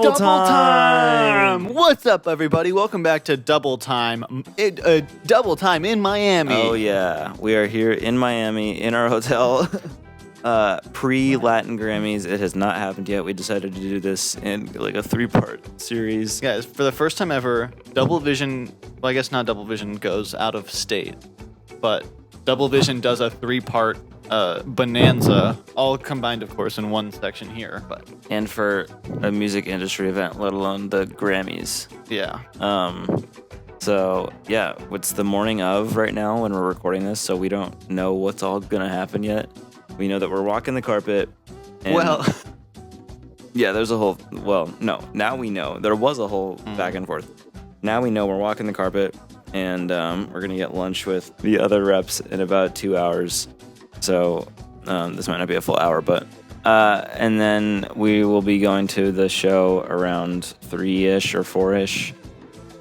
Double time! What's up, everybody? Welcome back to Double Time. Double Time in Miami. Oh, yeah. We are here in Miami in our hotel. Pre-Latin Grammys. It has not happened yet. We decided to do this in like a 3-part series. Guys, for the first time ever, Double Vision, well, I guess not Double Vision goes out of state, but Double Vision does a 3-part bonanza, all combined, of course, in one section here. But And for a music industry event, let alone the Grammys. yeah. So, yeah, it's the morning of right now when we're recording this, so we don't know what's all going to happen yet. We know that we're walking the carpet. And Well, yeah, there's a whole, well, no, now we know. There was a whole back and forth. Now we know we're walking the carpet, and we're going to get lunch with the other reps in about 2 hours. So this might not be a full hour, but, and then we will be going to the show around 3-ish or 4-ish.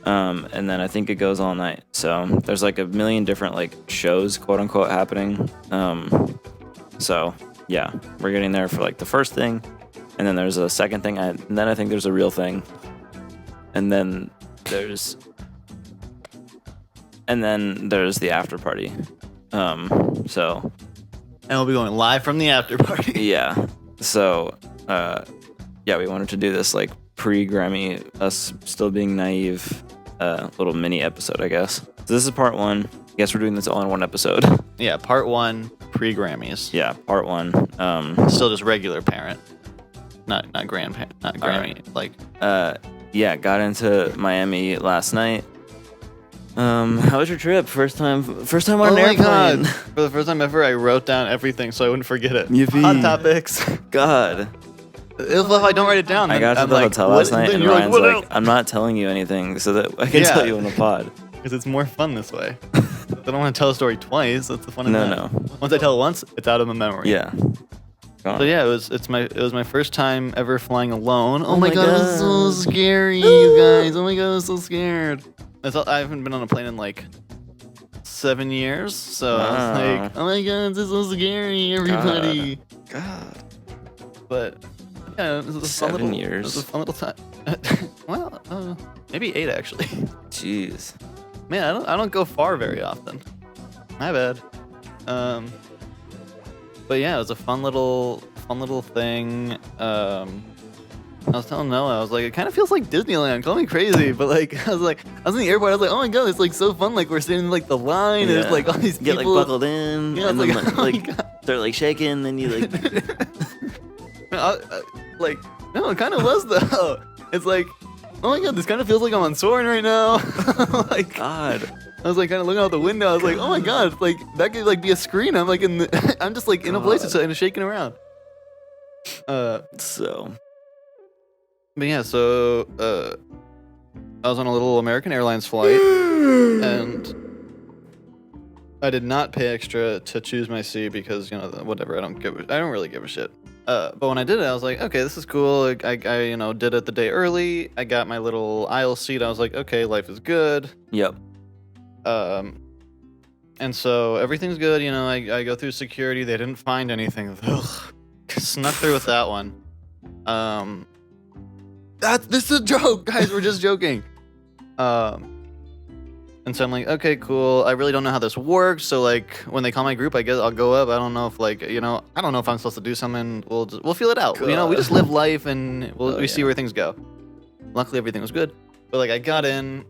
And then I think it goes all night. So there's like a million different like shows, quote unquote, happening. So yeah, we're getting there for like the first thing, and then there's a second thing, and then I think there's a real thing, and then there's the after party. So and we'll be going live from the after party. yeah, so yeah, we wanted to do this like pre-Grammy, us still being naive, little mini episode, I guess. So this is part 1. I guess we're doing this all in one episode. Yeah, part 1, pre-Grammys. Yeah, part 1. Still just regular parent, not grandparent, not Grammy. Right. Like, yeah, got into Miami last night. How was your trip? First time on an airplane. God. For the first time ever, I wrote down everything so I wouldn't forget it. Yippee. Hot topics. God. If I don't write it down, I got to I'm the like, hotel last night, and Ryan's "What like, else?" I'm not telling you anything so that I can tell you on the pod. Because it's more fun this way. I don't want to tell a story twice. That's the fun of No, that. no. Once I tell it once, it's out of my memory. Yeah. So yeah, it was my first time ever flying alone. Oh, my my god, it was so scary, you guys. Oh my god, I was so scared. I haven't been on a plane in like 7 years, so I was like, oh my god, this is so scary, everybody. God. But yeah, it was a fun 7 little, years. It was a fun little time. Well, maybe 8 actually. Jeez. Man, I don't go far very often. My bad. But yeah, it was a fun little thing. I was telling Noah, I was like, it kind of feels like Disneyland. Call me crazy, but like, I was in the airport. I was like, oh my god, it's like so fun. Like we're sitting in like the line. And there's like all these people. Get like buckled in, Yeah, and it's then like, oh my God. they're like shaking, then you like. Like, no, it kind of was though. It's like, oh my god, this kind of feels like I'm on Soarin' right now. Like, God. I was like kind of looking out the window. I was like, oh my god, it's like that could like be a screen. I'm like I'm just like in a place and shaking around. So. But yeah, so I was on a little American Airlines flight, and I did not pay extra to choose my seat because whatever. I don't really give a shit. But when I did it, I was like, okay, this is cool. I did it the day early. I got my little aisle seat. I was like, okay, life is good. Yep. And so everything's good. I go through security. They didn't find anything. Ugh. Snuck through with that one. This is a joke, guys. We're just joking. And so I'm like, okay, cool. I really don't know how this works. So like, when they call my group, I guess I'll go up. I don't know if I don't know if I'm supposed to do something. We'll feel it out. God. We just live life and we see where things go. Luckily, everything was good. But like, I got in,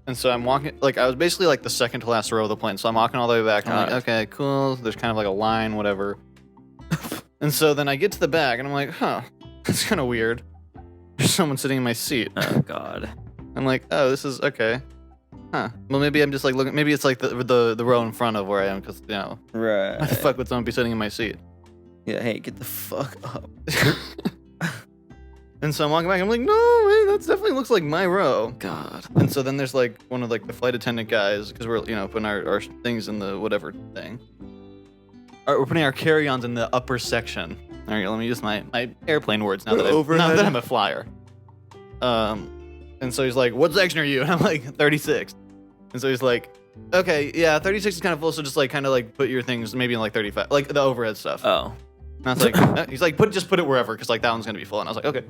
and so I'm walking. Like, I was basically like the second to last row of the plane. So I'm walking all the way back. And I'm like, okay, cool. There's kind of like a line, whatever. And so then I get to the back, and I'm like, huh, that's kind of weird. There's someone sitting in my seat. Oh God. I'm like, oh, this is okay. Huh. Well, maybe I'm just like looking. Maybe it's like the row in front of where I am, because Right. why the fuck would someone be sitting in my seat? Yeah. Hey, get the fuck up. And so I'm walking back. I'm like, no, man, that definitely looks like my row. God. And so then there's like one of like the flight attendant guys, because we're putting our things in the whatever thing. We're putting our carry-ons in the upper section. All right, let me use my airplane words now that I'm a flyer. And so he's like, what section are you? And I'm like, 36. And so he's like, okay, yeah, 36 is kind of full, so just like kind of like put your things maybe in like 35, like the overhead stuff. Oh. And I was like, he's like, just put it wherever, because like that one's gonna be full. And I was like, okay.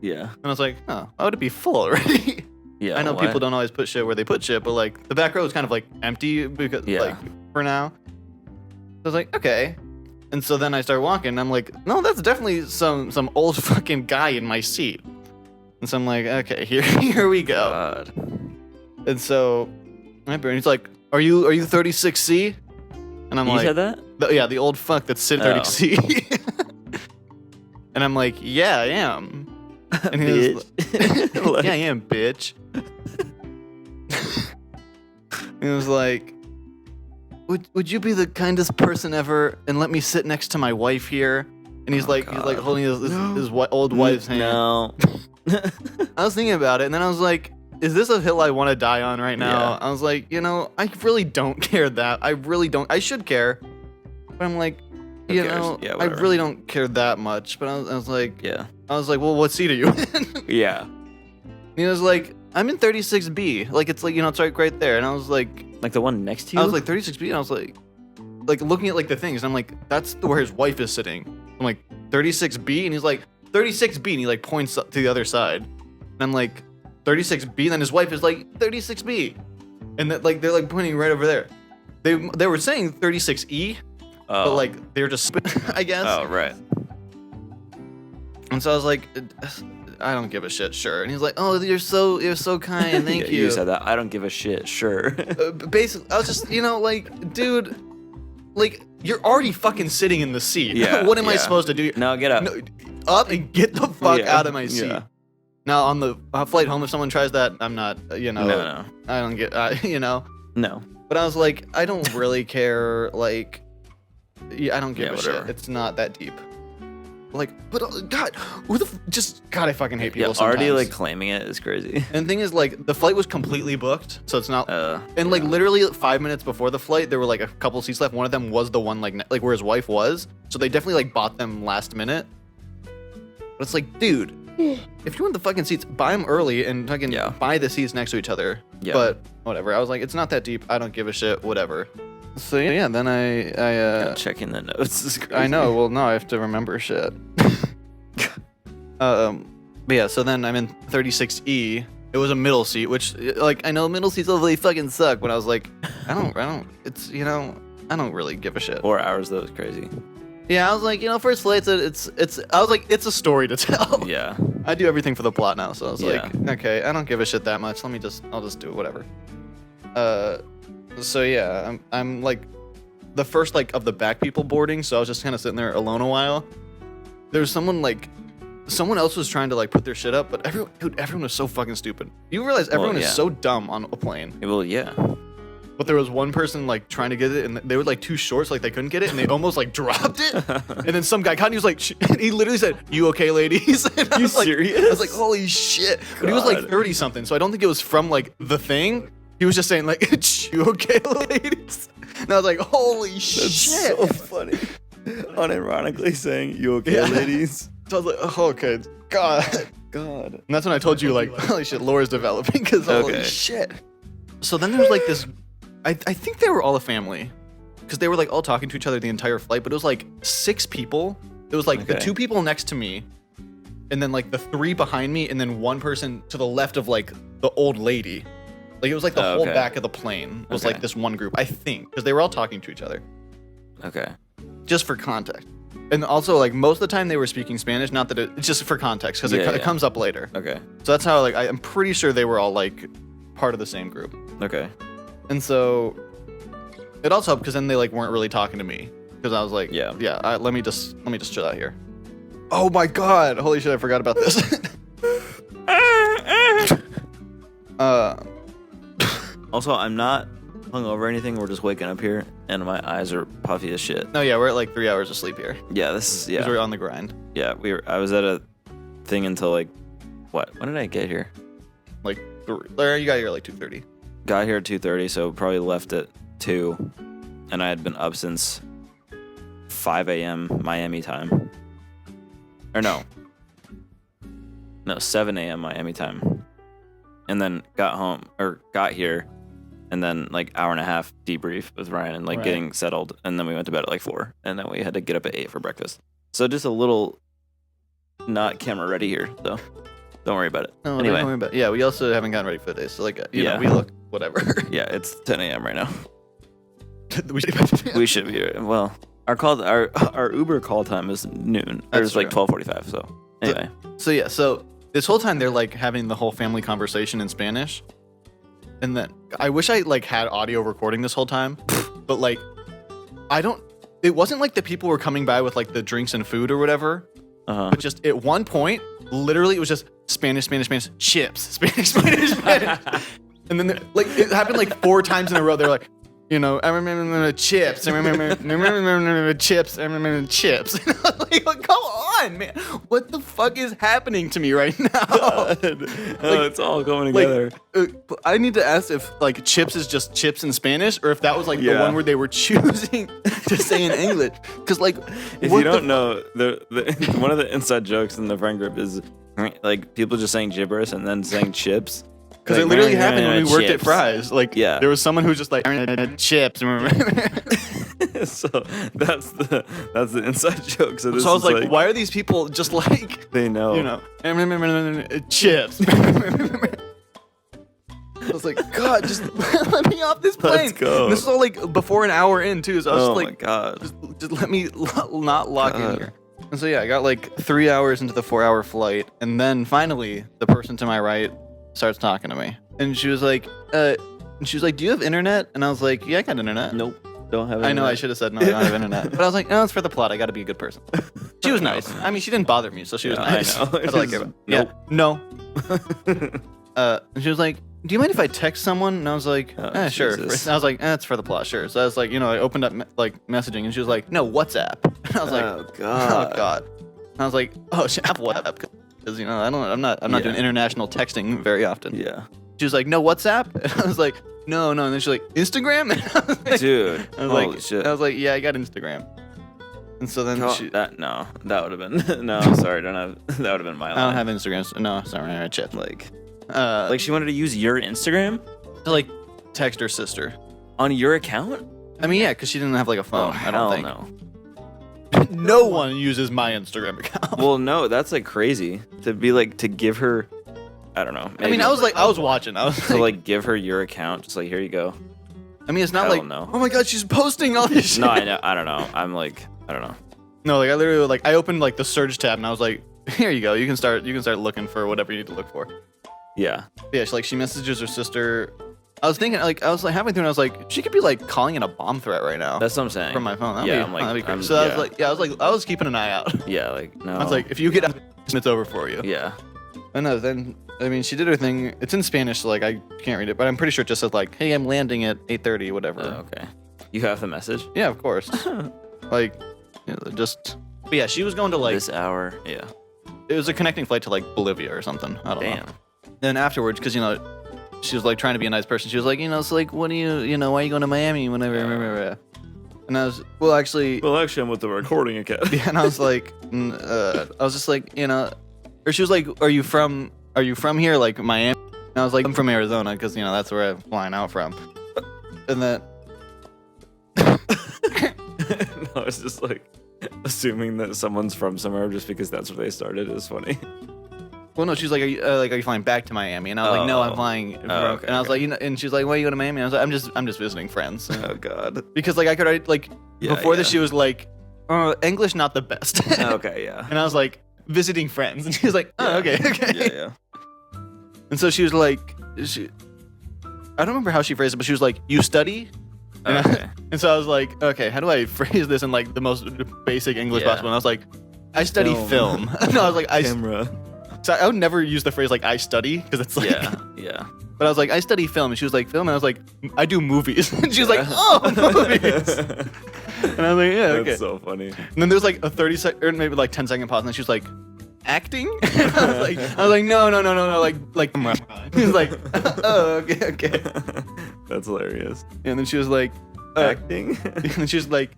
Yeah. And I was like, oh, would it be full already? Yeah. I know what? people don't always put shit where they put shit, but like the back row is kind of like empty because like for now. So I was like, okay. And so then I start walking and I'm like, no, that's definitely some old fucking guy in my seat. And so I'm like, okay, here we go. God. And so he's like, are you 36C? And I'm You like, said that? Yeah, the old fuck that's sitting 36C. And I'm like, yeah, I am. And he was like, yeah, I am, bitch. He was like, would you be the kindest person ever and let me sit next to my wife here? And he's like holding his old wife's hand. No. I was thinking about it, and then I was like, is this a hill I want to die on right now? Yeah. I was like, I really don't care that. I really don't. I should care. But I'm like, Who cares? Yeah, I whatever. really don't care that much. But I was like, Yeah. well, what seat are you in? Yeah. And he was like, I'm in 36B. Like, it's like, it's right there. And I was like, Like the one next to you? I was like 36B, and I was like looking at like the things, and I'm like, that's where his wife is sitting. I'm like 36B, and he's like 36B, and he like points up to the other side, and I'm like 36B, and then his wife is like 36B, and that like they're like pointing right over there. They were saying 36E, but like they're just I guess. Oh, right. And so I was like, I don't give a shit, sure. And he's like, oh, you're so kind, thank Yeah, you. You said that. I don't give a shit. Sure. Basically, I was just, like, dude, like, you're already fucking sitting in the seat. Yeah, What am I yeah. supposed to do? No, get up. No, up and get the fuck Yeah, out of my seat. yeah. Now, on the flight home, if someone tries that, I'm not, No. I don't get, No. But I was like, I don't really care, like, I don't give a whatever. shit. It's not that deep. Like, but God, God, I fucking hate people Yeah, sometimes. already like claiming it is crazy. And the thing is, like, the flight was completely booked, so it's not. And like yeah. literally 5 minutes before the flight, there were like a couple seats left. One of them was the one like where his wife was, so they definitely like bought them last minute. But it's like, dude, if you want the fucking seats, buy them early and fucking buy the seats next to each other. Yeah. But whatever. I was like, it's not that deep. I don't give a shit. Whatever. So yeah, then I checking the notes is crazy. I know. Well, no, I have to remember shit. But yeah, so then I'm in 36E. It was a middle seat, which like I know middle seats really fucking suck. But I was like, I don't. It's I don't really give a shit. 4 hours though is crazy. Yeah, I was like, first flight, it's. I was like, it's a story to tell. Yeah. I do everything for the plot now, so I was Yeah. like, okay, I don't give a shit that much. I'll just do whatever. So yeah, I'm like the first like of the back people boarding, so I was just kind of sitting there alone a while. There was someone else was trying to like put their shit up, but everyone was so fucking stupid. You realize everyone is so dumb on a plane. Well, yeah. But there was one person like trying to get it, and they were like too short, so like they couldn't get it, and they almost like dropped it. And then some guy caught, and he was like, and he literally said, "You okay, ladies?" And I was like, serious? I was like, holy shit! But he was like God. 30 something, so I don't think it was from like the thing. He was just saying like, "You okay, ladies?" And I was like, holy shit! So funny. Unironically saying, "You okay, Yeah. ladies?" So I was like, oh, okay, God. And that's when I told you like, holy shit, lore's developing, because holy Okay. shit. So then there was like this, I think they were all a family, because they were like all talking to each other the entire flight, but it was like 6 people. It was like the Okay. 2 people next to me, and then like the 3 behind me, and then 1 person to the left of like the old lady. Like it was like the whole okay. back of the plane was Okay. like this one group, I think, because they were all talking to each other. Okay. Just for context. And also, like, most of the time they were speaking Spanish, not that it's just for context, because Yeah, it yeah. comes up later. Okay. So that's how, like, I'm pretty sure they were all, like, part of the same group. Okay. And so it also helped because then they, like, weren't really talking to me. Because I was like, Yeah. let me just chill out here. Oh my God. Holy shit, I forgot about this. Also, I'm not hungover or anything. We're just waking up here, and my eyes are puffy as shit. No, yeah, we're at, like, 3 hours of sleep here. Yeah, this is Because we're on the grind. Yeah, I was at a thing until like what? When did I get here? Like, you got here, like, 2:30. Got here at 2:30, so probably left at 2, and I had been up since 5 a.m. Miami time. Or no, 7 a.m. Miami time, and then got here, and then like hour and a half debrief with Ryan and like Right. getting settled, and then we went to bed at like 4, and then we had to get up at 8 for breakfast. So just a little not camera ready here, so don't worry about it. No, Anyway. don't worry about it. Yeah, we also haven't gotten ready for the day, so like, you know, Yeah. we look whatever. Yeah, it's 10 a.m. right now. we should We should be well. Our Uber call time is noon. Or That's it's like true. 12:45. So anyway, So yeah, so this whole time they're like having the whole family conversation in Spanish, and then I wish I like had audio recording this whole time, but like I don't. It wasn't like the people were coming by with like the drinks and food or whatever. But just at one point, literally, it was just Spanish, Spanish, Spanish, chips, Spanish, Spanish, Spanish, and then like it happened like 4 times in a row. They're like, you know, I remember chips, I remember chips, I remember chips. And I was like, come on, man, what the fuck is happening to me right now? oh, it's all coming together. I need to ask if like chips is just chips in Spanish, or if that was like the Yeah. one where they were choosing to say in English. Because like, If what you the don't know, the one of the inside jokes in the friend group is like people just saying gibberish and then saying chips. Because Like, it literally happened when we worked at chips. Fry's. Like, Yeah. there was someone who was just like, chips. So that's the inside joke. So this So I was is like, why are these people just like, they know? you know, chips? I was like, God, just let me off this plane. Let's go. And this is all like before an hour in too. So I was Oh just my like, god. just let me not lock in God. here. And so yeah, I got like 3 hours into the 4-hour flight, and then finally the person to my right starts talking to me, and she was like, do you have internet? And I was like, yeah, I got internet. Nope. Don't have. I know I internet. should have said no, I don't have internet. But I was like, no, it's for the plot. I got to be a good person. She was nice. I mean, she didn't bother me, so she was Yeah, nice. I know. That's all I care about. Yeah. Nope. No. And she was like, do you mind if I text someone? And I was like, Oh, sure. Jesus. And I was like, it's for the plot, sure. So I was like, you know, I opened up like messaging, and she was like, no, WhatsApp. And I was like, Oh god. oh god. And I was like, oh shit, WhatsApp, because you know, I'm not Yeah. doing international texting very often. Yeah. She was like, no, WhatsApp. And I was like, no. And then she's like, Instagram. And I was like, Dude. I was Holy like, shit. I was like, yeah, I got Instagram. And so then Oh, she, that would have been no. Sorry, don't have. That would have been my I line. don't have Instagram. So no, sorry, I chat. Like she wanted to use your Instagram To like text her sister. on your account. I mean, yeah, because she didn't have like a phone. I hell don't think. no. No one uses my Instagram account. Well, no, that's like crazy to be like to give her. I don't know. I mean, maybe I was watching. I was to like, like give her your account. Just like here you go. I mean, it's not hell like, no. oh my god, she's posting all this shit. No, I know. I don't know. I'm like I don't know. No, like I literally like I opened like the search tab and I was like, here you go. You can start looking for whatever you need to look for. Yeah. Yeah, she messages her sister. I was thinking like halfway through and I was like, she could be like calling it a bomb threat right now. That's what I'm saying. from my phone. Yeah, That'd be crazy. I'm- So I was yeah. like, I was keeping an eye out. Yeah, like no. I was like, if you get out, it's over for you. yeah. I know. Then I mean, she did her thing. It's in Spanish, so like I can't read it, but I'm pretty sure it just says like, "Hey, I'm landing at 8:30, whatever." Oh, okay. You have the message. Yeah, of course. Like, you know, just. But yeah, she was going to like. This hour. Yeah. It was a connecting flight to like Bolivia or something. I don't know. Damn. Then afterwards, because you know, she was like trying to be a nice person. She was like, you know, it's like, what do you know, why are you going to Miami? Whenever. And I was, well, actually, Well, actually, I'm with the recording account. yeah, and I was like, I was just like, you know, or she was like, are you from here, like Miami? And I was like, I'm from Arizona, because you know that's where I'm flying out from. And then, No, it's just like assuming that someone's from somewhere just because that's where they started is funny. well, no, she's like, are you flying back to Miami? And I was like, no, I'm flying. From, okay, and I was okay. like, you know, and she's like, why are you going to Miami? And I was like, I'm just visiting friends. Oh god. Because like I could already, like Yeah, before this, yeah. she was like, English not the best. Okay, yeah. And I was like, visiting friends, and she was like, oh, okay. Yeah, yeah. And so she was like, I don't remember how she phrased it, but she was like, you study? And, Okay. and so I was like, okay, how do I phrase this in like the most basic English Yeah. possible? And I was like, I study Film. film. No, I was like, Camera. so I would never use the phrase like I study because it's like, Yeah, yeah. but I was like, I study film. And she was like, film? And I was like, I do movies. And she was like, oh, movies. And I was like, yeah, okay. That's so funny. And then there's like a 30-second, or maybe like 10-second pause, and then she was like, acting? And I was like, no, like, he was like, oh, okay. That's hilarious. And then she was like, Acting? and then she was like,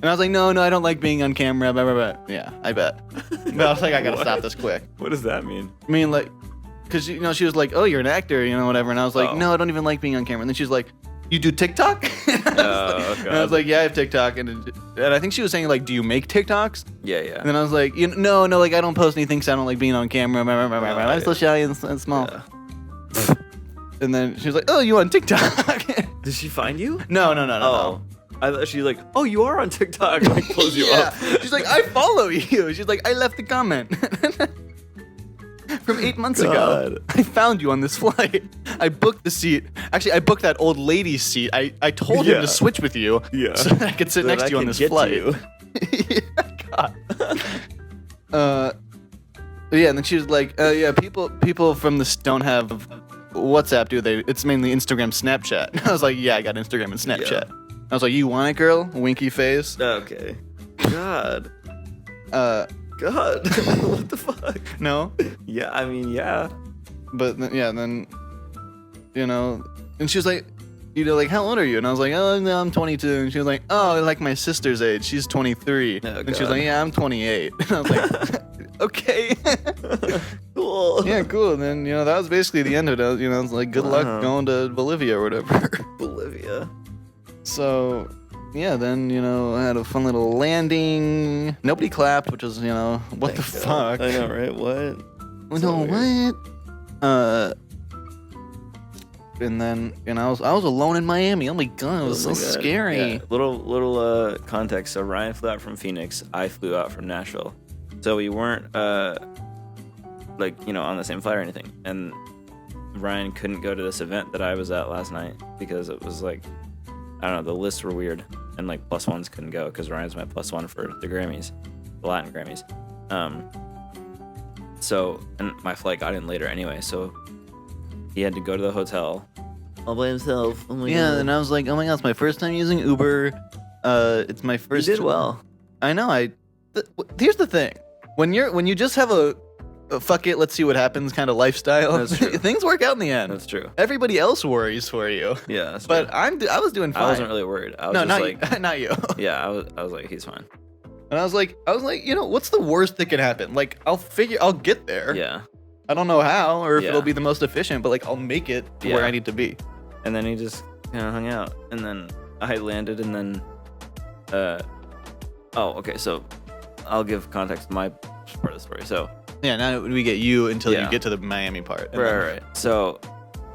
and I was like, no, I don't like being on camera, blah, blah, blah. Yeah, I bet. But I was like, I gotta What? stop this quick. What does that mean? I mean, like, because, you know, she was like, oh, you're an actor, you know, whatever. And I was like, Oh. no, I don't even like being on camera. And then she's like, you do TikTok? Okay. And I was like, yeah, I have TikTok. And I think she was saying, like, do you make TikToks? Yeah. And then I was like, no, like, I don't post anything because I don't like being on camera. I'm so shy and small. Yeah. And then she was like, oh, you on TikTok? Did she find you? No. Oh. I thought she like, oh, you are on TikTok. Like, close you up. She's like, I follow you. She's like, I left a comment. From 8 months ago. I found you on this flight. I booked the seat. Actually, I booked that old lady's seat. I told him to switch with you so that I could sit next to you on this flight. God. Yeah, and then she was like, yeah, people from this don't have WhatsApp, do they? It's mainly Instagram, Snapchat. And I was like, yeah, I got Instagram and Snapchat. Yeah. I was like, you want it, girl? Winky face. Okay. God. What the fuck? No? Yeah, I mean, yeah. But then, and she was like, like, how old are you? And I was like, oh, no, I'm 22. And she was like, oh, like my sister's age. She's 23. Oh, and she was like, yeah, I'm 28. And I was like, okay. Cool. Yeah, cool. And then, that was basically the end of it. I was like, good luck going to Bolivia or whatever. Bolivia. So, yeah, then, I had a fun little landing. Nobody clapped, which was, what the fuck? I know, right? What? What? And then, I was alone in Miami. Oh my god, it was so scary. Yeah. Little context. So Ryan flew out from Phoenix. I flew out from Nashville. So we weren't on the same flight or anything. And Ryan couldn't go to this event that I was at last night because it was like, I don't know, the lists were weird, and like +1s couldn't go because Ryan's my +1 for the Grammys, the Latin Grammys. So, and my flight got in later anyway, so he had to go to the hotel all by himself. Oh my God. And I was like, oh my god, it's my first time using Uber. It's my first. You did well. I know. Here's the thing: when you just have a fuck it, let's see what happens kind of lifestyle, That's true. things work out in the end. That's true. Everybody else worries for you. Yeah, that's But true. I was doing fine. I wasn't really worried. I was no, just not like, you. Not you. yeah, I was like, he's fine. And I was like, what's the worst that can happen? Like, I'll get there. Yeah. I don't know how or if Yeah. it'll be the most efficient, but like I'll make it to where Yeah. I need to be. And then he just kind of hung out, and then I landed, and then, okay, so I'll give context to my part of the story. So. Yeah, now we get you until Yeah. you get to the Miami part. and Right. So,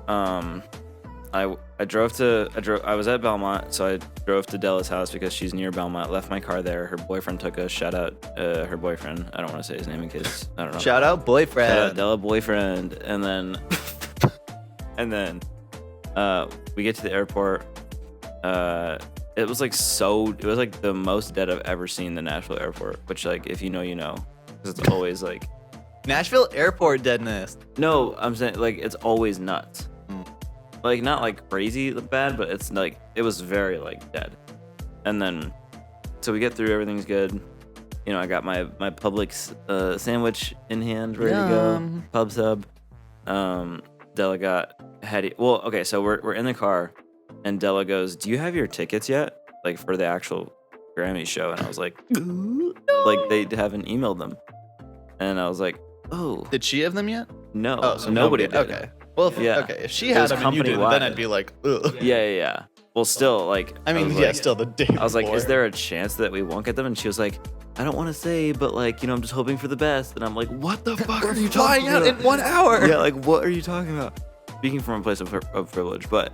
I was at Belmont, so I drove to Della's house because she's near Belmont. Left my car there. Her boyfriend took us. Shout out her boyfriend. I don't want to say his name in case I don't know. Shout out boyfriend. Shout out Della boyfriend. And then, we get to the airport. It was like the most dead I've ever seen the Nashville airport. Which, like, if you know, you know, because it's always like. Nashville airport deadness. No, I'm saying like it's always nuts. Like not like crazy bad, but it's like it was very like dead. And then so we get through, everything's good. I got my Publix sandwich in hand, ready to go. Pub sub. Della got Hetty. Well, okay, so we're in the car, and Della goes, "Do you have your tickets yet? Like for the actual Grammy show?" And I was like, like they haven't emailed them. And I was like, oh. Did she have them yet? No. Oh, so nobody did. Okay. Well, if she had them and you didn't, then I'd be like, ugh. Yeah. Well, still, like, I mean, still the day I was like, before. is there a chance that we won't get them? And she was like, I don't want to say, but like, I'm just hoping for the best. And I'm like, what the fuck are you talking flying out about? in 1 hour. Yeah, like, what are you talking about? Speaking from a place of privilege, but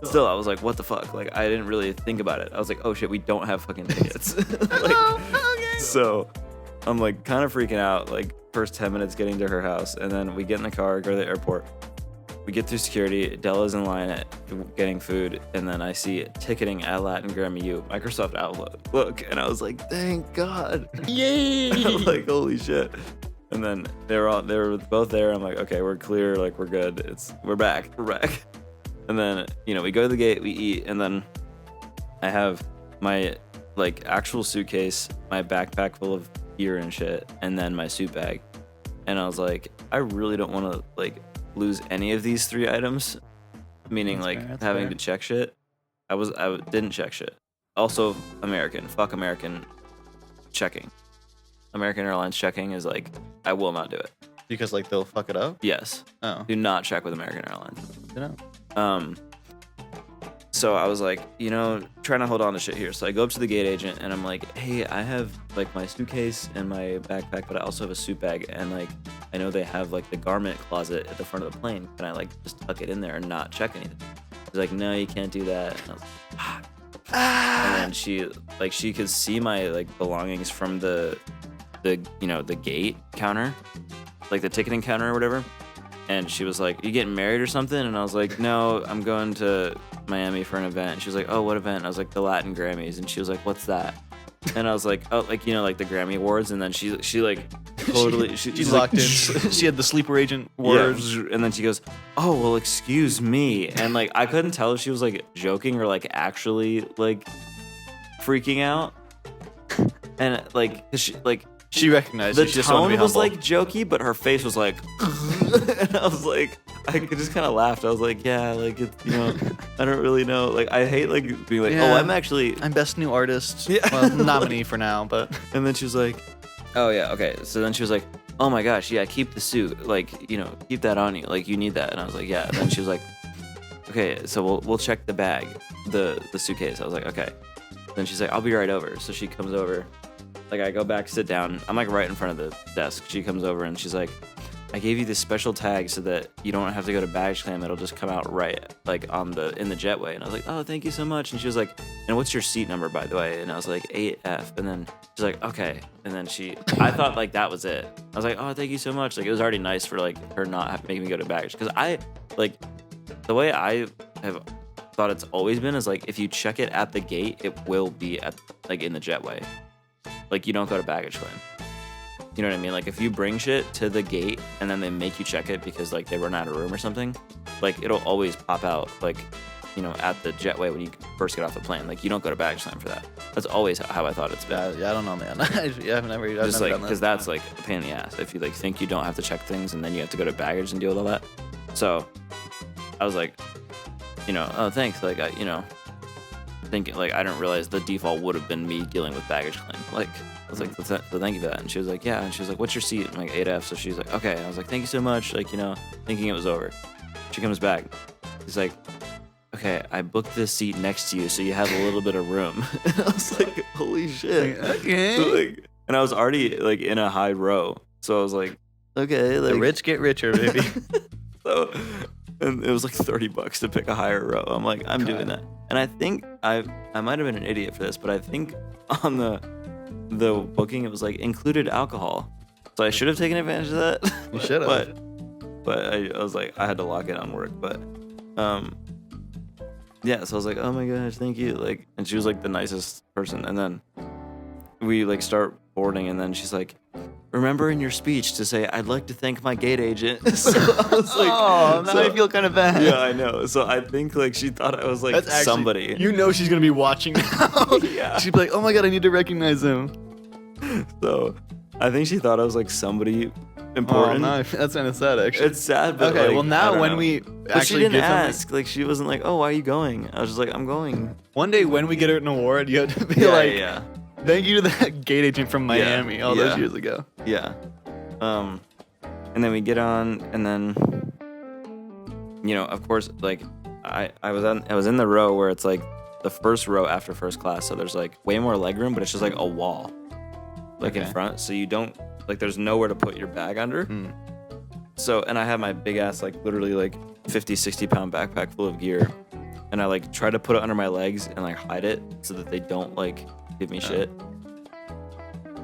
still, I was like, what the fuck? Like, I didn't really think about it. I was like, oh shit, we don't have fucking tickets. Okay. So I'm like kind of freaking out, like first 10 minutes getting to her house, and then we get in the car, go to the airport. We get through security. Della's in line at getting food, and then I see ticketing at Latin Grammy U, Microsoft Outlook, and I was like, thank God. Yay. I'm like, holy shit. And then they were both there. I'm like, okay, we're clear, like we're good. We're back. And then, we go to the gate, we eat, and then I have my like actual suitcase, my backpack full of gear and shit, and then my suit bag. And I was like, I really don't want to like lose any of these 3 items, meaning That's like fair, that's having fair. to check shit. I didn't check shit. Also, fuck American checking. American Airlines checking is like, I will not do it. Because like they'll fuck it up. Yes. Oh, Do not check with American Airlines. you know. So I was like, trying to hold on to shit here. So I go up to the gate agent and I'm like, hey, I have like my suitcase and my backpack, but I also have a suit bag. And like, I know they have like the garment closet at the front of the plane. Can I like just tuck it in there and not check anything? She's like, no, you can't do that. And I was like, fuck. And then she could see my like belongings from the gate counter, like the ticketing counter or whatever. And she was like, you getting married or something? And I was like, no, I'm going to Miami for an event. And she was like, oh, what event? And I was like, the Latin Grammys. And she was like, what's that? And I was like, oh, like, like the Grammy Awards. And then she like totally, she's locked in. She had the sleeper agent words. Yeah. And then she goes, oh, well, excuse me. And like, I couldn't tell if she was like joking or like actually like freaking out. And like, she recognized the it. She just wanted to tone be was humble. like jokey, but her face was like, and I was like, I just kind of laughed. I was like, yeah, like it's, I don't really know. Like I hate like being like, Yeah. oh, I'm best new artist. Yeah. Well, nominee for now, but. And then she was like, oh yeah, okay. So then she was like, oh my gosh, yeah, keep the suit, like keep that on you, like you need that. And I was like, yeah. And then she was like, okay, so we'll check the bag, the suitcase. I was like, okay. Then she's like, I'll be right over. So she comes over. Like I go back, sit down. I'm like right in front of the desk. She comes over and she's like, I gave you this special tag so that you don't have to go to baggage claim. It'll just come out right like in the jetway. And I was like, oh, thank you so much. And she was like, and what's your seat number, by the way? And I was like, 8F. And then she's like, okay. And then I thought like that was it. I was like, oh, thank you so much. Like it was already nice for like her not making me go to baggage. Because I like the way I have thought it's always been is like if you check it at the gate, it will be at like in the jetway. Like you don't go to baggage claim. You know what I mean? Like if you bring shit to the gate and then they make you check it because like they run out of room or something, like it'll always pop out like, at the jetway when you first get off the plane. Like you don't go to baggage claim for that. That's always how I thought it's been. Yeah, I don't know, man. I've never Just like done that. because that's like a pain in the ass if you like think you don't have to check things and then you have to go to baggage and deal with all that. So I was like, oh thanks. Like thinking like I didn't realize the default would have been me dealing with baggage claim. Like I was like, so thank you for that. And she was like, yeah. And she was like, what's your seat? I'm like 8F. So she's like, okay. And I was like, thank you so much. Like thinking it was over. She comes back. She's like, okay, I booked this seat next to you, so you have a little bit of room. And I was like, holy shit. Okay. So, like, and I was already like in a high row, so I was like, okay, like The rich get richer, baby. so, and it was like $30 to pick a higher row. I'm like, I'm doing that. And I think I might have been an idiot for this, but I think on the booking it was like included alcohol. So I should have taken advantage of that. You should have. But I was like, I had to lock it on work. But yeah, so I was like, oh my gosh, thank you. Like, and she was like the nicest person. And then we like start boarding, and then she's like, remember in your speech to say, I'd like to thank my gate agent. So I was like, oh, now I feel kind of bad. Yeah, I know. So I think like she thought I was like That's actually, somebody. she's gonna be watching now. Yeah. She'd be like, oh my god, I need to recognize him. So I think she thought I was like somebody Oh, important. no, that's kind of sad, actually. It's sad, but okay, like, well I now don't when know. we But actually she didn't get something, ask. Like she wasn't like, oh, why are you going? I was just like, I'm going. one day when we get an award, you have to be Yeah, like, yeah, thank you to that gate agent from Miami all those yeah. years ago. yeah. And then we get on, and then of course, like I was in the row where it's like the first row after first class, so there's like way more legroom, but it's just like a wall, like in Okay. front, so you don't like there's nowhere to put your bag under. So, and I have my big ass, like literally like 50, 60 pound backpack full of gear. And I like try to put it under my legs and like hide it so that they don't like give me shit.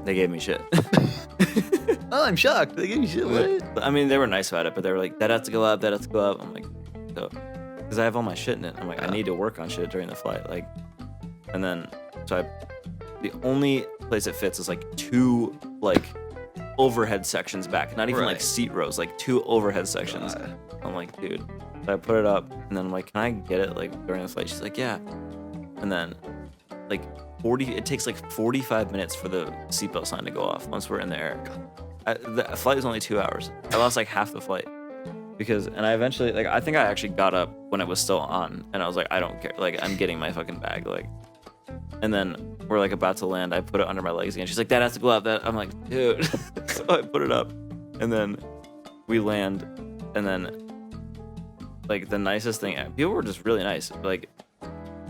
They gave me shit. Oh, I'm shocked. They gave you shit. What? I mean, they were nice about it, but they were like, that has to go up, that has to go up. I'm like, so, because I have all my shit in it. I'm like, I need to work on shit during the flight. Like, and then, the only place it fits is like 2 like overhead sections back, not even like Right. seat rows, like 2 overhead sections. I'm like, dude. So I put it up, and then I'm like, can I get it like during the flight? She's like, yeah. And then like it takes like 45 minutes for the seatbelt sign to go off once we're in the air. The flight was only 2 hours. I lost like half the flight and I eventually like I think I actually got up when it was still on, and I was like, I don't care, like I'm getting my fucking bag, like. And then we're like about to land. I put it under my legs again. She's like, that has to go up. That I'm like, dude. So I put it up, and then we land, and then like the nicest thing. People were just really nice. Like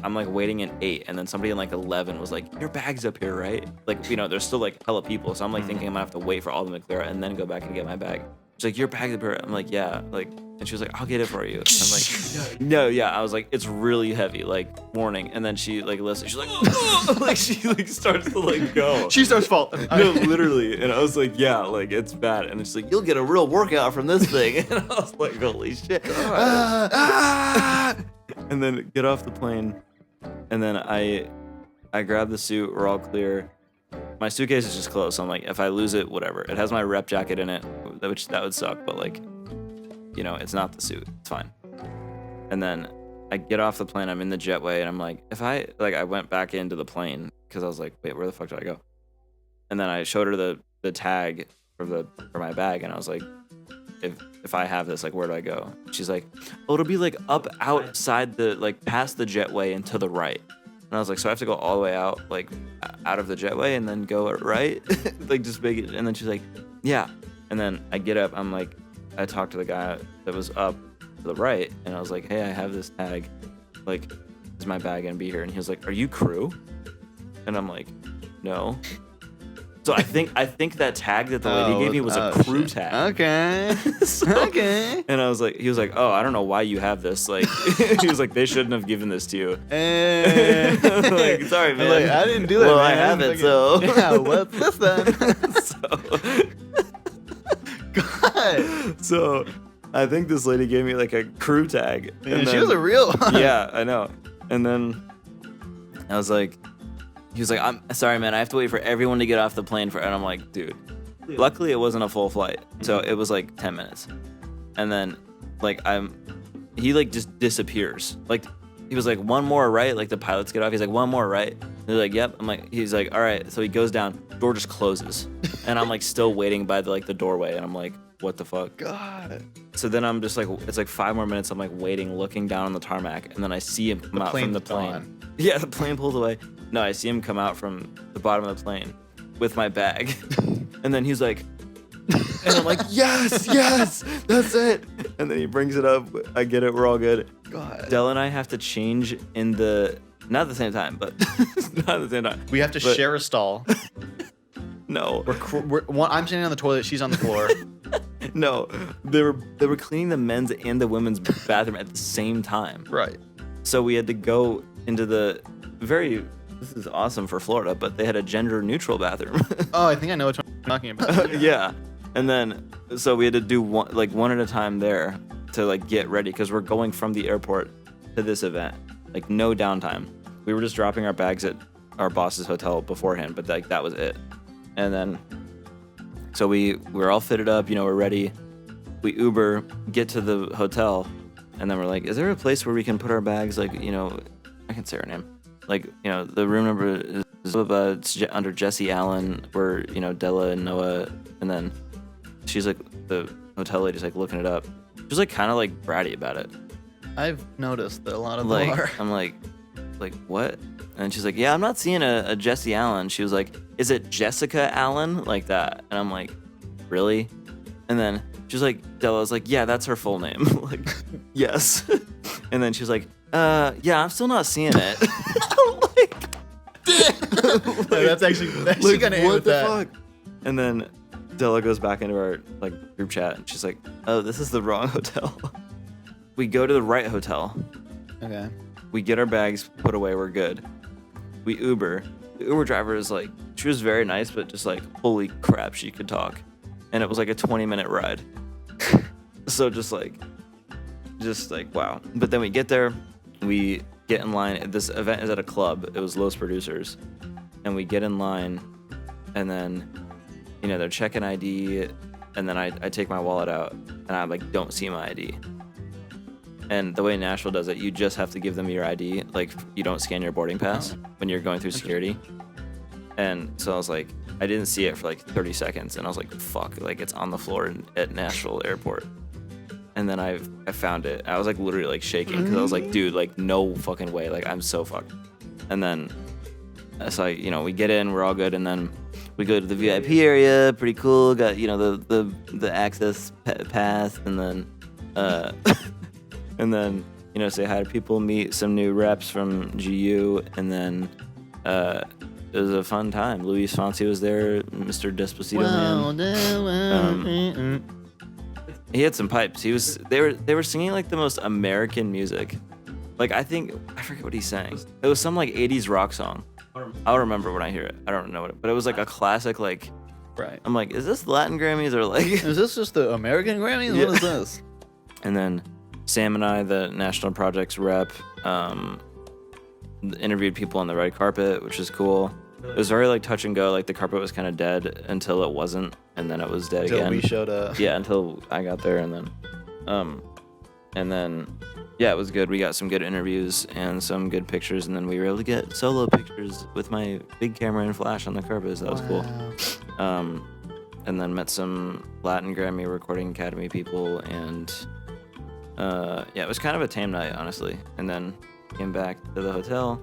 I'm like waiting in 8, and then somebody in like 11 was like, "Your bag's up here, right?" Like, you know, there's still like hella people, so I'm like thinking I'm gonna have to wait for all of them to clear out and then go back and get my bag. She's like, "Your bag's up here." I'm like, "Yeah." Like, and she was like, "I'll get it for you." I'm like, "No, yeah." I was like, "It's really heavy." Like, warning. And then she like listens. She's like, like she like starts to like go. She starts falling. No, literally. And I was like, "Yeah, like it's bad." And she's like, "You'll get a real workout from this thing." And I was like, "Holy shit!" And then get off the plane. And then I grab the suit. We're all clear. My suitcase is just closed. So I'm like, if I lose it, whatever. It has my rep jacket in it, which that would suck. But like, you know, it's not the suit. It's fine. And then I get off the plane. I'm in the jetway, and I'm like, I went back into the plane because I was like, wait, where the fuck do I go? And then I showed her the tag for my bag, and I was like, if I have this, like, where do I go? She's like, oh, it'll be like up outside the, like, past the jetway and to the right. And I was like, so I have to go all the way out, like, out of the jetway and then go right? Like, just make it. And then she's like, yeah. And then I get up. I'm like, I talked to the guy that was up to the right, and I was like, hey, I have this tag. Like, is my bag gonna be here? And he was like, are you crew? And I'm like, no. So I think that tag that the lady gave me was a crew tag. Okay. Okay. And I was like, he was like, oh, I don't know why you have this. Like, he was like, they shouldn't have given this to you. Like, sorry, man. Like, I didn't do it. Well, man. I have it, so. Yeah, what's this then? God. So I think this lady gave me like a crew tag. And she was a real one. Yeah, I know. And then I was like, he was like, I'm sorry, man. I have to wait for everyone to get off the plane and I'm like, dude. Luckily, it wasn't a full flight, so it was like 10 minutes. And then, like, he like just disappears. Like, he was like, one more right. Like the pilots get off. He's like, one more right. And they're like, yep. I'm like, he's like, all right. So he goes down. Door just closes, and I'm like still waiting by the doorway, and I'm like, what the fuck? God. So then I'm just like, it's like 5 more minutes. I'm like waiting, looking down on the tarmac, and then I see him come out from the plane. Gone. Yeah, the plane pulls away. No, I see him come out from the bottom of the plane with my bag. And then he's like, and I'm like, yes, that's it. And then he brings it up. I get it. We're all good. God. Dell and I have to change not at the same time, but not at the same time. We have to share a stall. No. I'm standing on the toilet. She's on the floor. No. They were cleaning the men's and the women's bathroom at the same time. Right. So we had to go into this is awesome for Florida, but they had a gender neutral bathroom. Oh, I think I know what you're talking about. Yeah. And then, so we had to do one at a time there to like get ready because we're going from the airport to this event. Like no downtime. We were just dropping our bags at our boss's hotel beforehand, but like that was it. And then, so we're all fitted up, you know, we're ready. We Uber, get to the hotel, and then we're like, is there a place where we can put our bags? Like, you know, I can say her name. Like, you know, the room number is it's under Jesse Allen, where, you know, Della and Noah, and then she's like, the hotel lady's like looking it up. She's like kind of like bratty about it. I've noticed that a lot of them Like, are. I'm like, what? And she's like, yeah, I'm not seeing a Jesse Allen. She was like, is it Jessica Allen? Like that. And I'm like, really? And then she's like, Della's like, yeah, that's her full name. Like, yes. And then she's like, yeah, I'm still not seeing it. I'm like, That's actually like, gonna end what with the that. fuck? And then Della goes back into our like group chat, and she's like, oh, this is the wrong hotel. We go to the right hotel. Okay. We get our bags put away. We're good. We Uber. The Uber driver is like, she was very nice, but just like, holy crap, she could talk. And it was like a 20-minute ride. So just like, wow. But then we get there, we get in line. This event is at a club. It was Los Producers. And we get in line, and then, you know, they're checking ID, and then I take my wallet out, and I like don't see my ID. And the way Nashville does it, you just have to give them your ID. Like, you don't scan your boarding pass when you're going through security. And so I was like, I didn't see it for like 30 seconds, and I was like, fuck, like it's on the floor at Nashville Airport. And then I found it. I was like literally like shaking because I was like, dude, like no fucking way, like I'm so fucked. And then, so you know, we get in, we're all good, and then we go to the VIP area, pretty cool. Got, you know, the access pass, and then And then, you know, say hi to people, meet some new reps from GU, and then it was a fun time. Luis Fonsi was there, Mr. Despacito Man. He had some pipes. They were singing like the most American music. Like I forget what he sang. It was some like 80s rock song. I'll remember when I hear it. I don't know but it was like a classic like. Right. I'm like, is this Latin Grammys or like? Is this just the American Grammys? Yeah. What is this? And then Sam and I, the National Projects rep, interviewed people on the red carpet, which is cool. It was very like touch and go. Like the carpet was kind of dead until it wasn't, and then it was dead Until again. we showed up. Yeah, until I got there, and then, yeah, it was good. We got some good interviews and some good pictures, and then we were able to get solo pictures with my big camera and flash on the carpet. So that was cool. And then met some Latin Grammy Recording Academy people, and yeah, it was kind of a tame night, honestly. And then came back to the hotel.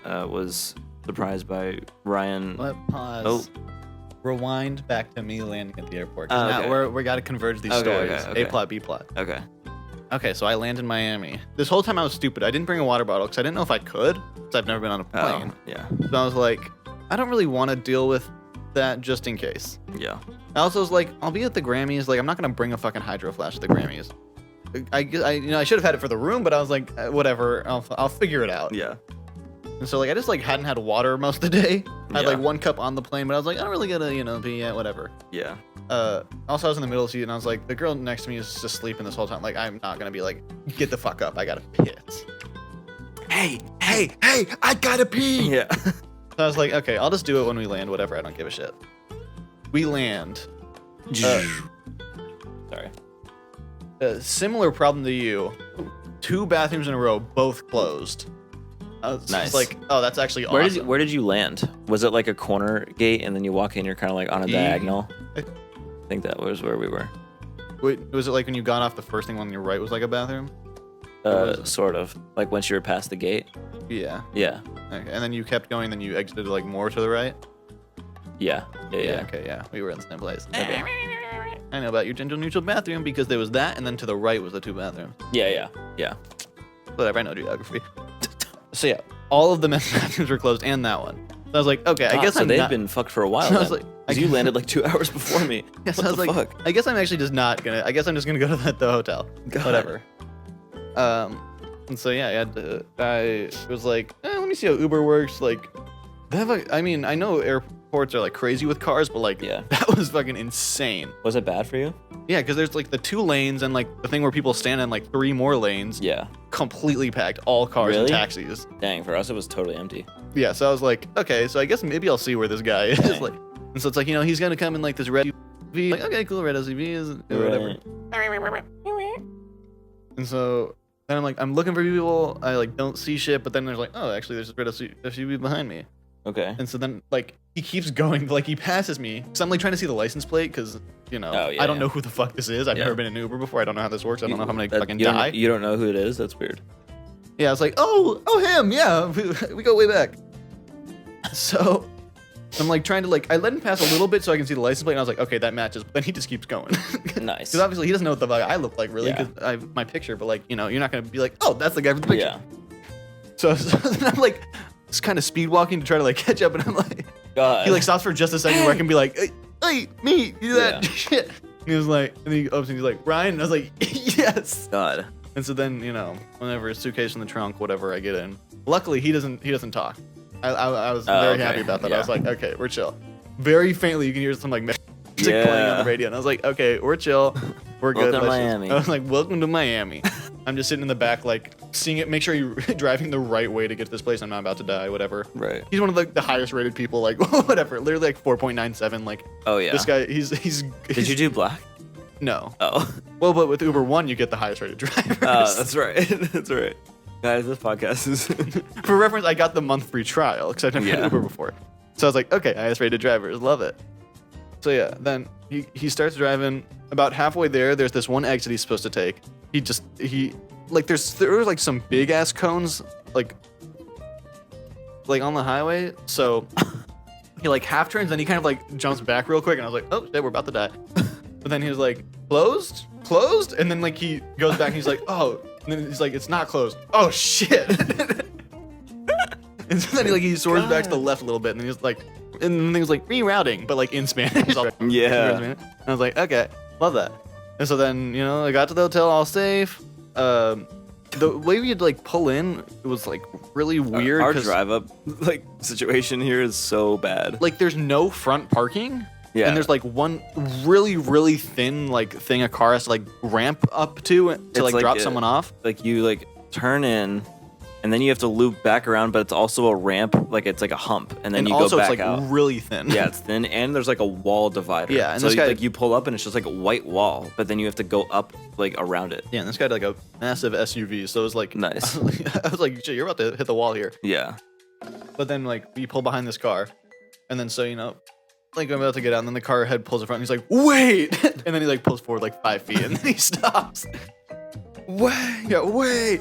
Was surprised by Ryan. Let pause. Oh. Rewind back to me landing at the airport. 'Cause Okay. now we got to converge these Okay, stories. okay. A plot, B plot. Okay. Okay, so I land in Miami. This whole time I was stupid. I didn't bring a water bottle because I didn't know if I could, because I've never been on a plane. Yeah. So I was like, I don't really want to deal with that just in case. Yeah. I also was like, I'll be at the Grammys. Like, I'm not gonna bring a fucking hydro flash to the Grammys. I should have had it for the room, but I was like, whatever. I'll figure it out. Yeah. And so like I just like hadn't had water most of the day. I had Yeah. like 1 cup on the plane, but I was like, I don't really gotta be whatever. Yeah. Also I was in the middle seat and I was like, the girl next to me is just sleeping this whole time. Like I'm not gonna be like, get the fuck up. I gotta piss. Hey, I gotta pee. Yeah. So I was like, okay, I'll just do it when we land. Whatever. I don't give a shit. We land. Sorry. Similar problem to you. 2 bathrooms in a row, both closed. I was Nice. just like, oh, that's actually awesome. Where did you land? Was it like a corner gate and then you walk in, you're kind of like on a diagonal? I think that was where we were. Wait, was it like when you got off the first thing on your right was like a bathroom? Sort of. Like once you were past the gate? Yeah. Yeah. Okay. And then you kept going, then you exited like more to the right? Yeah. Yeah. Okay, yeah. We were in the same place. Okay. I know about your gender neutral bathroom because there was that, and then to the right was the 2 bathrooms. Yeah. Whatever, I know geography. So yeah, all of the men's bathrooms were closed, and that one. So I was like, okay, I guess so I'm they've not... been fucked for a while. So I was then. like, 'Cause you landed like 2 hours before me. Yeah, so What I was the like, fuck? I guess I'm actually just not gonna. I guess I'm just gonna go to the hotel. God. Whatever. And so yeah, I was like, let me see how Uber works. Like, they have I mean, I know airports are like crazy with cars, but like, Yeah. that was fucking insane. Was it bad for you? Yeah, because there's like the 2 lanes and like the thing where people stand in like 3 more lanes. Yeah. Completely packed, all cars and Really? taxis. Dang, for us it was totally empty. Yeah, so I was like, okay, so I guess maybe I'll see where this guy is. Dang. Like, and so it's like, he's gonna come in like this red SUV. Like, okay, cool, red SUV is or whatever. Right. And so then I'm looking for people. I like don't see shit, but then there's like, oh, actually, there's this red SUV behind me. Okay. And so then like he keeps going, like he passes me. So I'm like trying to see the license plate because Oh, yeah, I don't yeah. know who the fuck this is. I've Yeah. never been in Uber before. I don't know how this works. I don't know if I'm gonna That- fucking you don't- die. You don't know who it is? That's weird. Yeah, I was like, oh him, yeah, we go way back. So I'm like trying to like I let him pass a little bit so I can see the license plate, and I was like, okay, that matches. But then he just keeps going. Nice. Because obviously he doesn't know what the fuck I look like really, Yeah. because I have my picture. But like you're not gonna be like, oh, that's the guy from the picture. Yeah. So then I'm like, just kind of speed walking to try to like catch up, and I'm like, God. he like stops for just a second where I can be like, hey, me, you do that Yeah. shit. And he was like, and then he opens and he's like, Ryan, and I was like, yes. God. And so then, whenever his suitcase in the trunk, whatever, I get in. Luckily, he doesn't talk. I was very okay. happy about that. I was Yeah. like, okay, we're chill. Very faintly, you can hear some like music Yeah. playing on the radio, and I was like, okay, we're chill, we're good. Welcome to Let's just- Miami. I was like, welcome to Miami. I'm just sitting in the back, like seeing it. Make sure you're driving the right way to get to this place. I'm not about to die. Whatever. Right. He's one of the highest rated people. Like whatever. Literally like 4.97. Like Oh yeah. this guy. He's. Did you do black? No. Oh. Well, but with Uber One, you get the highest rated drivers. That's right. That's right. Guys, this podcast is For reference, I got the month free trial because I've never had Yeah. Uber before. So I was like, okay, highest rated drivers, love it. So yeah, then he starts driving. About halfway there's this one exit he's supposed to take. There were like some big ass cones like on the highway. So he like half turns, then he kind of like jumps back real quick, and I was like, oh shit, we're about to die. But then he was like, closed, and then like he goes back and he's like, oh, And then he's like, it's not closed. Oh shit. And so then he swerves back to the left a little bit, and then he's like, and then he was like rerouting, but like in Spanish. Yeah. And I was like, okay, love that. And so then, I got to the hotel all safe. The way we'd like pull in, it was like really weird. Our drive up like situation here is so bad. Like there's no front parking. Yeah. And there's like one really, really thin like thing a car has to like ramp up to like drop someone off. Like you like turn in, and then you have to loop back around, but it's also a ramp, like it's like a hump, and then you go back it's like out. Really thin. Yeah, it's thin, and there's like a wall divider. Yeah, and so this guy, like you pull up, and it's just like a white wall, but then you have to go up like around it. Yeah, and this guy had like a massive SUV, so it was like nice. I was like, shit, you're about to hit the wall here. Yeah. But then like we pull behind this car, and then so like I'm about to get out, and then the car head pulls in front, and he's like, wait, and then he like pulls forward like 5 feet, and then he stops. Wait.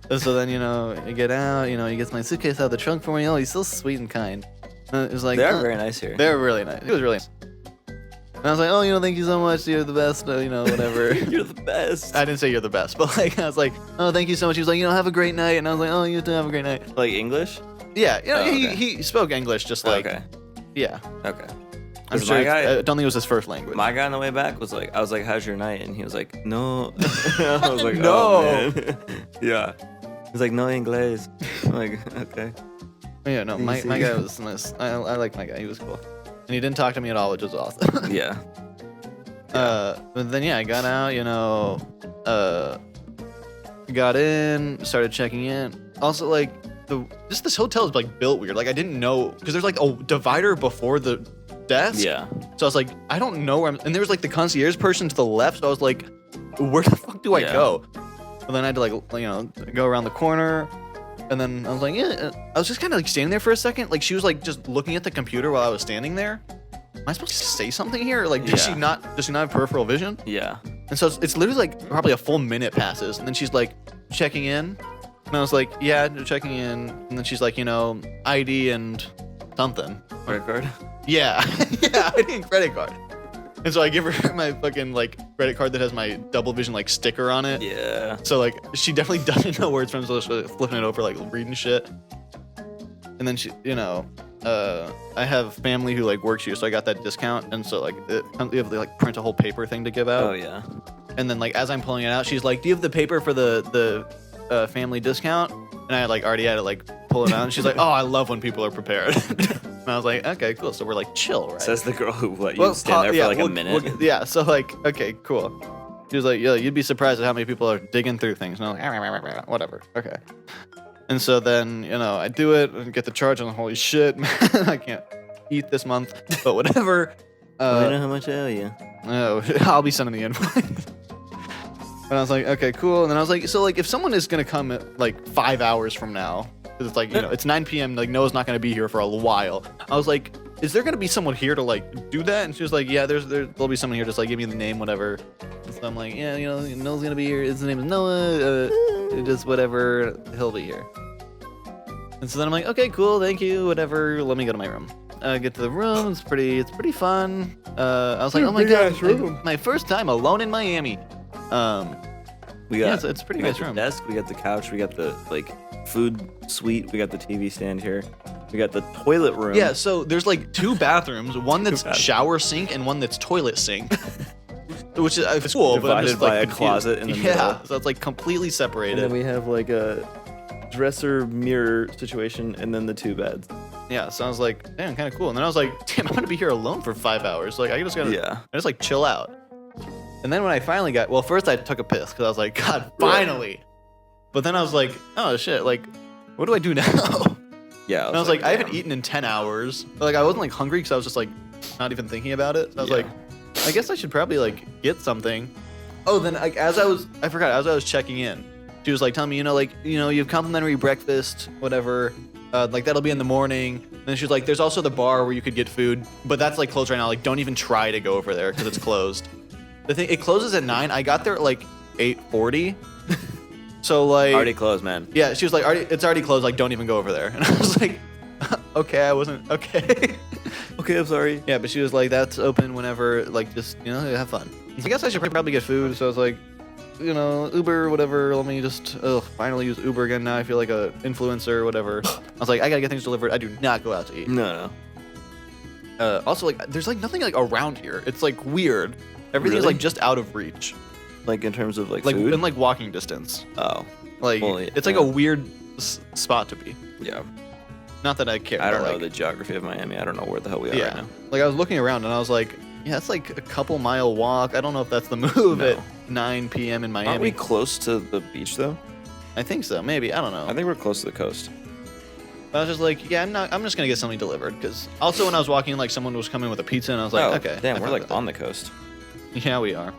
And so then, you get out, he gets my suitcase out of the trunk for me. Oh, he's so sweet and kind. And it was like, they are very nice here. They're really nice. It was really nice. And I was like, oh, thank you so much. You're the best, whatever. You're the best. I didn't say you're the best, but like, I was like, oh, thank you so much. He was like, have a great night. And I was like, oh, you too, have a great night. Like English? Yeah, okay. he spoke English just like, okay. Yeah. Okay. I'm sure I don't think it was his first language. My guy on the way back was like, I was like, how's your night? And he was like, no. I was like, no. Oh, man. Yeah. He's like, no Inglés. I'm like, okay. Yeah, no, my guy was nice. I like my guy. He was cool. And he didn't talk to me at all, which was awesome. Yeah. But then, I got out, got in, started checking in. Also, like, this hotel is, like, built weird. Like, I didn't know, because there's, like, a divider before the desk. Yeah. So I was like, I don't know where and there was, like, the concierge person to the left, so I was like, where the fuck do I go? But then I had to, like, go around the corner. And then I was like, yeah. I was just kind of, like, standing there for a second. Like, she was, like, just looking at the computer while I was standing there. Am I supposed to say something here? Like, does she not have peripheral vision? Yeah. And so it's literally, like, probably a full minute passes. And then she's, like, checking in. And I was like, yeah, checking in. And then she's like, ID and something. Credit card? Yeah. Yeah, ID and credit card. And so I give her my fucking, like, credit card that has my double vision, like, sticker on it. Yeah. So, like, she definitely doesn't know where it's from, so she's flipping it over, like, reading shit. And then she, I have family who, like, works here, so I got that discount. And so, like, you have to, like, print a whole paper thing to give out. Oh, yeah. And then, like, as I'm pulling it out, she's like, do you have the paper for the family discount? And I, like, already had to, like, pull it out. And she's like, oh, I love when people are prepared. And I was like, okay, cool. So we're like, chill, right? Says the girl who let you stand there for like a minute. Yeah, so like, okay, cool. She was like, yeah, you'd be surprised at how many people are digging through things. And I was like, whatever, okay. And so then, I do it and get the charge on holy shit, man, I can't eat this month, but whatever. I know how much I owe you. No, I'll be sending the invoice. And I was like, okay, cool. And then I was like, so like, if someone is going to come at like 5 hours from now, because it's like, it's 9 p.m. Like Noah's not going to be here for a while. I was like, is there going to be someone here to like do that? And she was like, yeah, there'll be someone here. Just like give me the name, whatever. And so I'm like, yeah, Noah's going to be here. His name is Noah. Just whatever. He'll be here. And so then I'm like, okay, cool. Thank you. Whatever. Let me go to my room. Get to the room. It's pretty fun. I was like, oh my God, my first time alone in Miami. We got it's a pretty nice room. The desk, we got the couch, we got the like food suite, we got the TV stand here, we got the toilet room. Yeah, so there's like 2 bathrooms, one that's shower sink and one that's toilet sink, which is cool, but I'm divided just by like a closet in the middle. Yeah, so it's like completely separated. And then we have like a dresser mirror situation, and then the 2 beds. Yeah, so I was like, damn, kind of cool. And then I was like, damn, I'm gonna be here alone for 5 hours. Like I just like chill out. And then when I finally first I took a piss because I was like, God, finally. But then I was like, oh shit, like, what do I do now? Yeah. And I was like, I haven't eten in 10 hours. But, like, I wasn't like hungry because I was just like not even thinking about it. So I was like, I guess I should probably like get something. Oh, then like as I was checking in, she was like telling me, you have complimentary breakfast, whatever. Like that'll be in the morning. And then she was like, there's also the bar where you could get food, but that's like closed right now. Like, don't even try to go over there because it's closed. The thing, it closes at 9. I got there at like 8:40. So like already closed, man. Yeah, she was like, it's already closed. Like, don't even go over there. And I was like, okay, I wasn't okay. Okay, I'm sorry. Yeah, but she was like, that's open whenever. Like, just have fun. So I guess I should probably get food. So I was like, Uber, whatever. Let me just finally use Uber again. Now I feel like a influencer or whatever. I was like, I gotta get things delivered. I do not go out to eat. No. Also, like, there's like nothing like around here. It's like weird. Everything's Really? like just out of reach. Like in terms of like Like food? in like walking distance. Oh. Like Well, yeah, it's like yeah. a weird spot to be. Yeah. Not that I care. I don't but, know like, the geography of Miami. I don't know where the hell we are Yeah. right now. Like I was looking around and I was like, yeah, it's like a couple mile walk. I don't know if that's the move No. at 9 p.m. in Miami. Aren't we close to the beach though? I think so. Maybe. I don't know. I think we're close to the coast. But I was just like, yeah, I'm just gonna get something delivered. Because also when I was walking, like someone was coming with a pizza, and I was like, okay. Damn, I we're found like it. on the coast. Yeah, we are.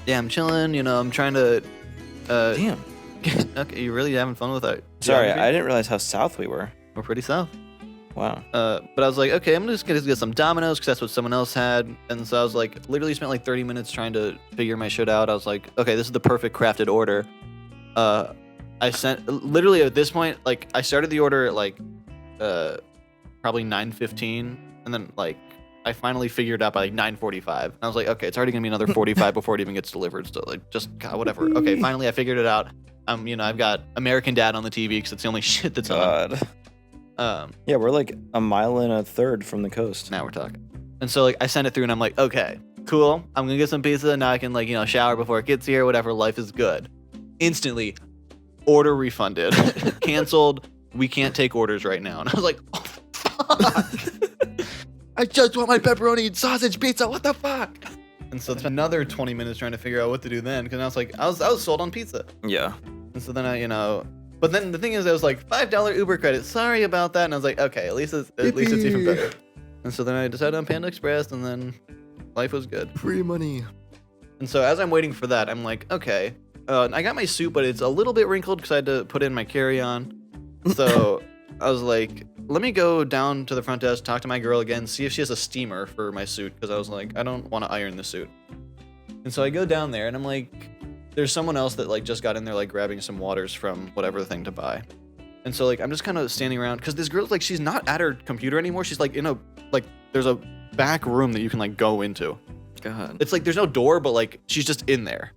Yeah, I'm chilling. I'm trying to. Damn. Okay, you really having fun with that? Sorry, geography? I didn't realize how south we were. We're pretty south. Wow. But I was like, okay, I'm just gonna get some Domino's because that's what someone else had. And so I was like, literally spent like 30 minutes trying to figure my shit out. I was like, okay, this is the perfect crafted order. I sent literally at this point, like I started the order at like probably 9:15, and then like I finally figured it out by like 9:45. I was like, okay, it's already gonna be another 45 before it even gets delivered. So like, just God, whatever. Okay, finally I figured it out. I've got American Dad on the TV because it's the only shit that's on. God. Yeah, we're like a mile and a third from the coast. Now we're talking. And so like I sent it through and I'm like, okay, cool. I'm gonna get some pizza. Now I can like, shower before it gets here, whatever. Life is good. Instantly, order refunded. Canceled. We can't take orders right now. And I was like, oh fuck. I just want my pepperoni and sausage pizza. What the fuck? And so it's another 20 minutes trying to figure out what to do then. Because I was like, I was sold on pizza. Yeah. And so then but then the thing is, I was like, $5 Uber credit. Sorry about that. And I was like, okay, at least it's even better. And so then I decided on Panda Express, and then life was good. Free money. And so as I'm waiting for that, I'm like, okay, I got my suit, but it's a little bit wrinkled because I had to put in my carry-on. So I was like, let me go down to the front desk, talk to my girl again, see if she has a steamer for my suit, because I was like, I don't want to iron the suit. And so I go down there, and I'm like, there's someone else that like just got in there like grabbing some waters from whatever thing to buy. And so like I'm just kind of standing around because this girl's like, she's not at her computer anymore. She's like there's a back room that you can like go into. God. It's like there's no door, but like she's just in there.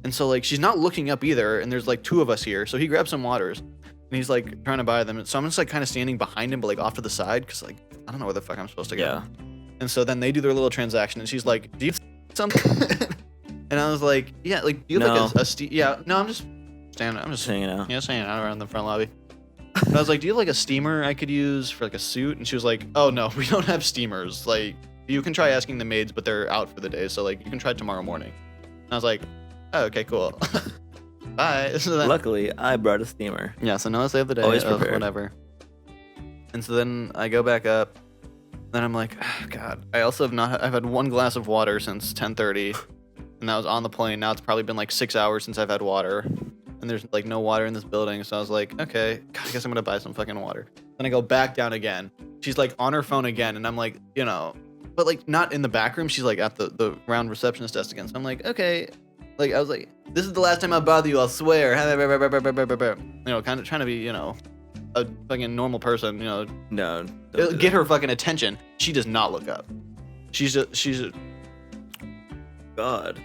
And so like she's not looking up either, and there's like two of us here. So he grabs some waters and he's like trying to buy them. So I'm just like kind of standing behind him, but like off to the side because like I don't know where the fuck I'm supposed to go. Yeah. And so then they do their little transaction, and she's like, do you have something? And I was like, yeah, like do you have No. like a yeah, no, I'm just standing, I'm just Hanging out. yeah, just hanging out around the front lobby. But I was like, do you have like a steamer I could use for like a suit? And she was like, oh no, we don't have steamers. Like you can try asking the maids, but they're out for the day. So like you can try tomorrow morning. And I was like, oh, okay, cool. Bye. So then, Luckily, I brought a steamer. yeah, so now I save the day. Always of prepared. whatever. And so then I go back up. Then I'm like, oh, God. I also I've had one glass of water since 10:30, and that was on the plane. Now it's probably been like 6 hours since I've had water, and there's like no water in this building. So I was like, okay, God, I guess I'm gonna buy some fucking water. Then I go back down again. She's like on her phone again, and I'm like, but like not in the back room. She's like at the round receptionist desk again. So I'm like, okay. Like I was like, this is the last time I bother you. I'll swear. Kind of trying to be, a fucking normal person. No. don't do Get that. her fucking attention. She does not look up. She's God.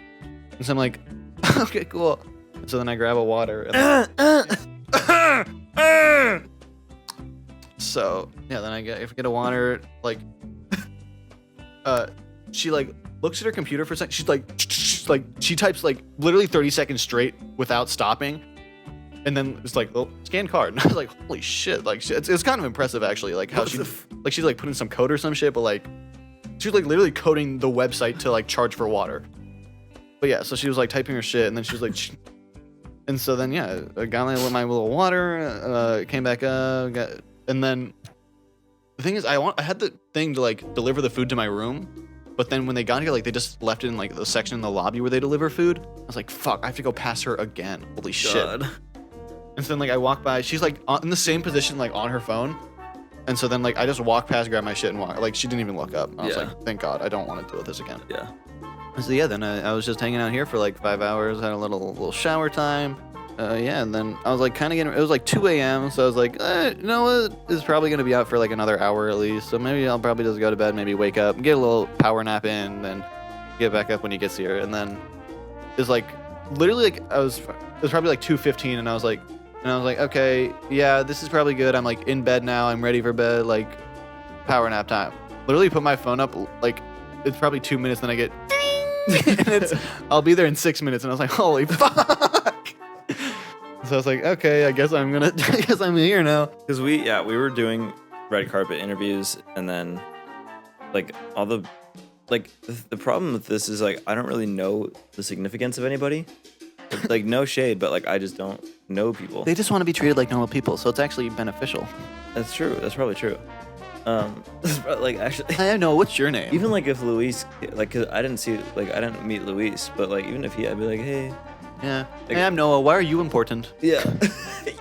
and so I'm like, okay, cool. So then I grab a water. And so yeah, then I get a water. Like, she like looks at her computer for a second. She's like she types like literally 30 seconds straight without stopping, and then it's like, oh, scan card. And I was like, holy shit! Like it's kind of impressive actually. Like how she's like putting some code or some shit, but like she's like literally coding the website to like charge for water. But yeah, so she was like typing her shit, and then she was like, and so then yeah, I got my little water, came back up, and then the thing is, I had the thing to like deliver the food to my room, but then when they got here, like they just left it in like the section in the lobby where they deliver food. I was like, fuck, I have to go past her again. Holy shit! God. And so then like I walk by, she's like in the same position, like on her phone. And so then like I just walk past, grab my shit, and walk. Like she didn't even look up. I was Yeah. like, thank God, I don't want to deal with this again. Yeah. So yeah, then I was just hanging out here for like 5 hours, had a little shower time. Yeah, and then I was like kind of getting, it was like 2 a.m. So I was like, you know what, it's probably going to be out for like another hour at least. So maybe I'll probably just go to bed, maybe wake up, get a little power nap in, then get back up when he gets here. And then it's like literally like it was probably like 2:15, and I was like, okay, yeah, this is probably good. I'm like in bed now. I'm ready for bed. Like power nap time. Literally put my phone up. Like it's probably 2 minutes, then I get ding, and I'll be there in 6 minutes, and I was like, holy fuck. So I was like, okay, I guess I'm here now. Because we were doing red carpet interviews, and then like all the the problem with this is like I don't really know the significance of anybody. Like no shade, but like I just don't know people. They just want to be treated like normal people, so it's actually beneficial. That's true. That's probably true. Like actually, I know. What's your name? even like if Luis, like, cause I didn't meet Luis, but like even if I'd be like, hey, Yeah. Like- Hey, I'm Noah. Why are you important? yeah,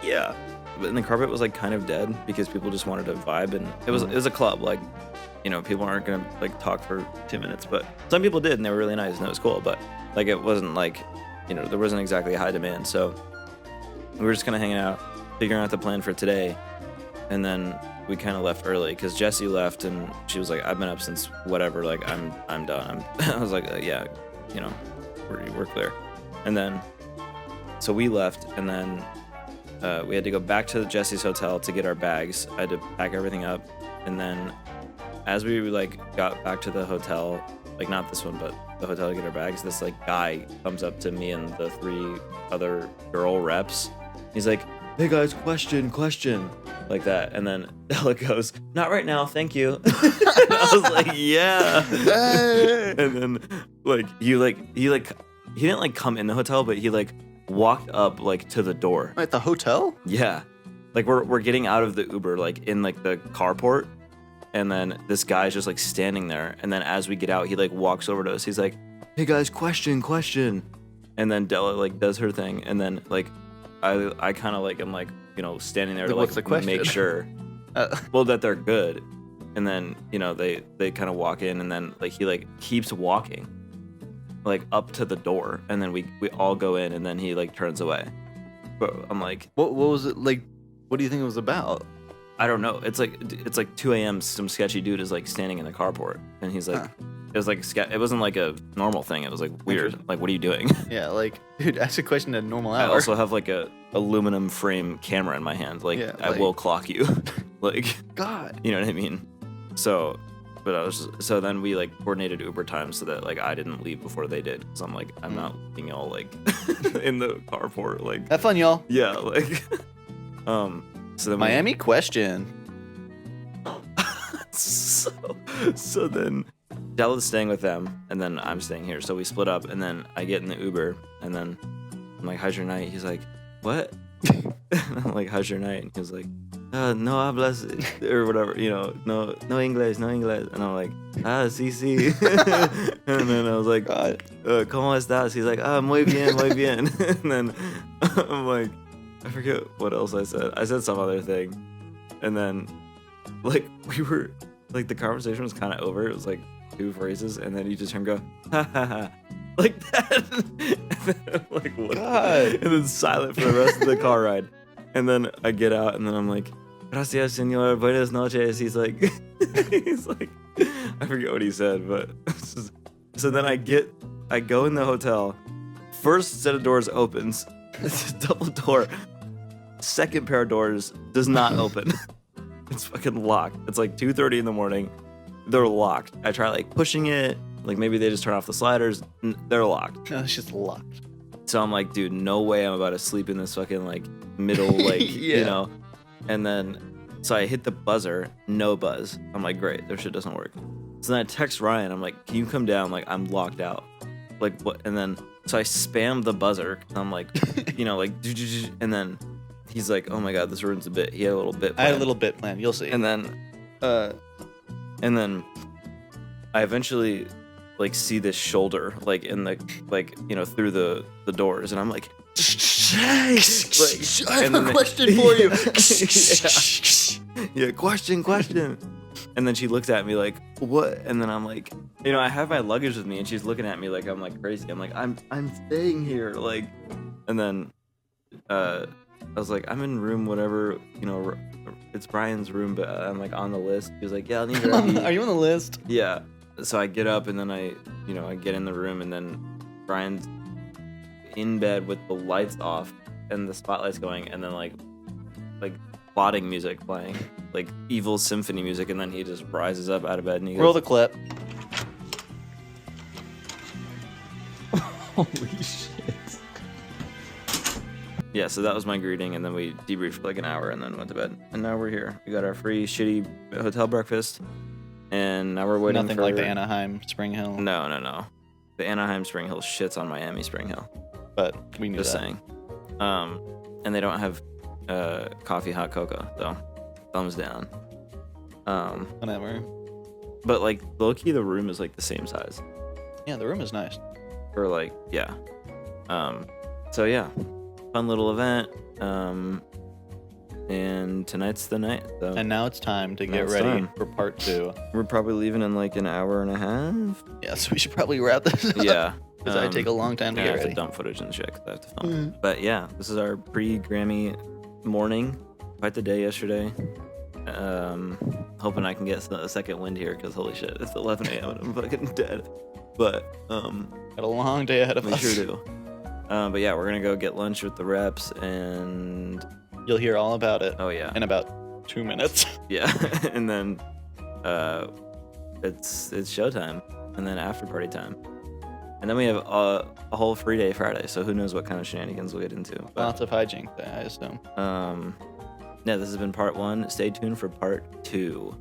yeah. But the carpet was like kind of dead because people just wanted to vibe, and it was a club. Like, people aren't gonna like talk for 2 minutes, but some people did, and they were really nice, and it was cool. But like it wasn't like, there wasn't exactly a high demand, so we were just kind of hanging out, figuring out the plan for today, and then we kind of left early because Jessie left, and she was like, "I've been up since whatever. Like I'm done." I was like, "Yeah, we're clear," and then so we left, and then we had to go back to Jessie's hotel to get our bags. I had to pack everything up, and then as we like got back to the hotel, like not this one, but the hotel to get our bags, this like guy comes up to me and the 3 other girl reps. He's like, "Hey guys, question," like that, and then Ella goes, "Not right now, thank you." And I was like, "Yeah." And then like he didn't like come in the hotel, but he like walked up like to the door. At the hotel? Yeah, like we're getting out of the Uber, like in like the carport, and then this guy's just like standing there, and then as we get out, he like walks over to us. He's like, "Hey guys, question," and then Della like does her thing, and then like I kind of like am like standing there to What's like the question? make sure well that they're good, and then they kind of walk in, and then like he like keeps walking like up to the door, and then we all go in, and then he like turns away. But I'm like, What was it like? What do you think it was about? I don't know. It's like 2 a.m. Some sketchy dude is like standing in the carport, and he's like, it was like it wasn't like a normal thing. It was like weird. Like, what are you doing? Yeah, like, dude, ask a question at a normal I hour. also have like a aluminum frame camera in my hand. Like, Yeah, I like- will clock you. Like, God. you know what I mean? So, but so then we like coordinated Uber time so that like I didn't leave before they did, because I'm like, I'm not leaving y'all like in the carport. Like, Have fun, y'all. yeah, like, so then Miami question. so then Della's staying with them, and then I'm staying here. So we split up, and then I get in the Uber, and then I'm like, "How's your night?" He's like, "What?" And I'm like, "How's your night?" And he's like, "No hablas," or whatever, no inglés, no inglés. And I'm like, sí, sí. And then I was like, ¿Cómo estás? He's like, muy bien, muy bien. And then I'm like, I forget what else I said. I said some other thing. And then, like, we were, like, the conversation was kind of over. It was, like, 2 phrases. And then you just hear him go, "Ha, ha, ha." Like that. And then I'm like, what? God. And then silent for the rest of the car ride. And then I get out, and then I'm like, "Gracias, señor. Buenas noches." He's like, I forget what he said, but so then I go in the hotel. First set of doors opens. It's a double door. Second pair of doors does not open. It's fucking locked. It's like 2:30 in the morning. They're locked. I try like pushing it. Like maybe they just turn off the sliders. They're locked. No, it's just locked. So I'm like, dude, no way I'm about to sleep in this fucking like middle, like, Yeah. And then, so I hit the buzzer, no buzz. I'm like, great, their shit doesn't work. So then I text Ryan, I'm like, "Can you come down? Like, I'm locked out." Like, what? And then, so I spam the buzzer. I'm like, like, and then he's like, "Oh my God, this ruins a bit." He had a little bit I had a planned. little bit planned. You'll see. And then I eventually like see this shoulder like in the through the doors, and I'm like, I have a question for you. yeah, question. And then she looks at me like, "What?" And then I'm like, I have my luggage with me, and she's looking at me like I'm like crazy. I'm like, I'm staying here, like. And then I was like, "I'm in room whatever, it's Brian's room, but I'm like on the list." He was like, "Yeah, I'll need your ID." Are you on the list? Yeah. So I get up, and then I get in the room, and then Brian's in bed with the lights off and the spotlights going, and then like plotting music playing, like evil symphony music, and then he just rises up out of bed and he Roll goes, the clip. Holy shit. yeah. So that was my greeting, and then we debriefed for like an hour, and then went to bed. And now we're here. We got our free shitty hotel breakfast, and now we're waiting Nothing for like the Anaheim Spring Hill. No. The Anaheim Spring Hill shits on Miami Spring Hill. But we knew Just that. saying. And they don't have coffee hot cocoa, so thumbs down. Whatever. But like low key, the room is like the same size. Yeah, the room is nice. Or like yeah. So yeah, fun little event. And tonight's the night. So And now it's time to Now get it's ready time. for part 2. we're probably leaving in like an hour and a half. Yeah, so we should probably wrap this up. Yeah. Because I take a long time to I get have to ready. dump footage and shit 'cause I have to film. But yeah, this is our pre-Grammy morning. Quite the day yesterday. Hoping I can get a second wind here because holy shit, it's 11 a.m. and I'm fucking dead. But Got a long day ahead of we us. sure do. But yeah, we're gonna go get lunch with the reps, and You'll hear all about it oh yeah, in about 2 minutes. yeah, and then it's showtime, and then after party time, and then we have a whole free day Friday. So who knows what kind of shenanigans we'll get into. But, Lots of hijinks, I assume. yeah, this has been part 1. Stay tuned for part 2.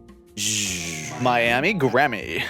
Miami Grammy.